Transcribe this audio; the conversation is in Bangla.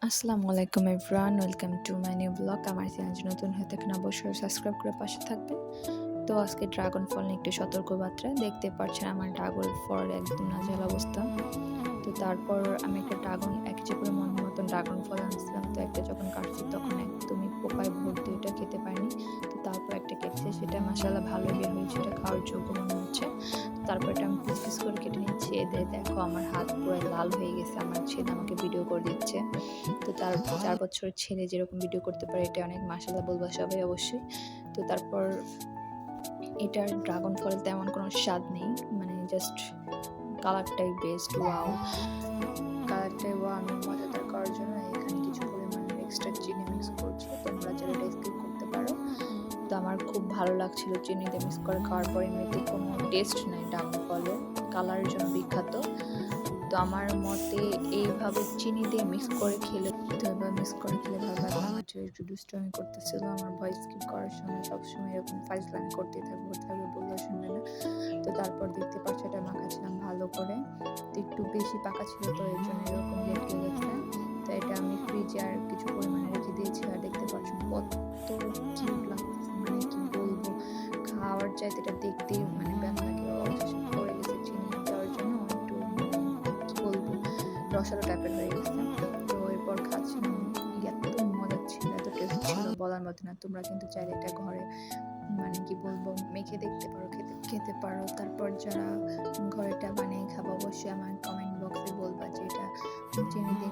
আসসালামু আলাইকুম everyone, welcome to my new blog. আমার চ্যানেল নতুন হয়ে থাকেন অবশ্যই সাবস্ক্রাইব করে পাশে থাকবেন। তো আজকে ড্রাগন ফল নিয়ে একটু সতর্কবার্তা। দেখতে পাচ্ছেন আমার ড্রাগন ফল একদম নাজেহাল অবস্থা। তো তারপর আমি একটা এক কেজি করে মন মতন ড্রাগন ফল আনছিলাম। তো একটা যখন কাটছি তখন একদমই পোকায় ভর্তি, ওটা খেতে পারিনি। তো তারপর একটা কেটেছে, সেটা মাশাআল্লাহ ভালোই বের হয়েছে, এটা খাওয়ার যোগ্য মনে হচ্ছে। তারপর এটা আমি পিস পিস করে কেটে নিচ্ছি। দেখো আমার হাত পুরো লাল হয়ে গেছে, আমার ছেলে আমাকে ভিডিও করে দিচ্ছে। তো তার ৪ বছরের ছেলে যেরকম ভিডিও করতে পারে, এটা অনেক মাশাআল্লাহ বলবা সবাই অবশ্যই। তো তারপর এটার ড্রাগন ফল তেমন কোনো স্বাদ নেই, মানে জাস্ট কালারটাই বেস্ট, ওয়াও! কালারটাই ওয়াও! আমি মজাদার করার জন্য এখানে কিছু পরিমাণের এক্সট্রা চিনি মিক্স করছি। তোমরা চাইলে এটা স্কিপ করতে পারো। তো আমার খুব ভালো লাগছিল চিনি দিয়ে মিক্স করে খাওয়ার পর। এমনিতে কোনো টেস্ট নাই ড্রাগন ফলের, কালারের জন্য বিখ্যাত। তো আমার মতে এইভাবে চিনি দিয়ে মিক্স করে খেলে, তো এবার মিক্স করে খেলে ভালো লাগবে। আমার ছেলে একটু দুষ্টামি করতেছিল, আমার ভয়েস স্কিপ করার সময় সবসময় এরকম ফাইজলামি করতেই থাকবে, বললেও শুনবে না। তো তারপর দেখতে পাচ্ছ এটা মাখাচ্ছিলাম ভালো করে। তো একটু বেশি পাকা ছিল, তো এর জন্য এরকম লেটকে গেছে। তো এটা আমি ফ্রিজে আর কিছু পরিমাণে রেখে দিয়েছি। আর দেখতে পাচ্ছ কত কিউট লাগতেছে, মানে কি বলবো, খাওয়ার চাইতে এটা দেখতেই মানে ব্যান লাগে। অবশেষে পড়ে গেছে চিনি দেওয়ার জন্য, একটু মানে কি বলবো, রসালো টাইপের হয়ে গেছে। তো এরপর খাচ্ছিলাম, এত মজা ছিল, এত টেস্ট ছিল বলার মতো না। তোমরা কিন্তু চাইলে এটা ঘরে মানে কি বলবো মেখে দেখতে পারো, খেতে খেতে পারো। তারপর যারা ঘরে এটা বানিয়ে খাবো অবশ্যই আমার কমেন্ট বক্সে বলবা যে এটা চিনি দিয়ে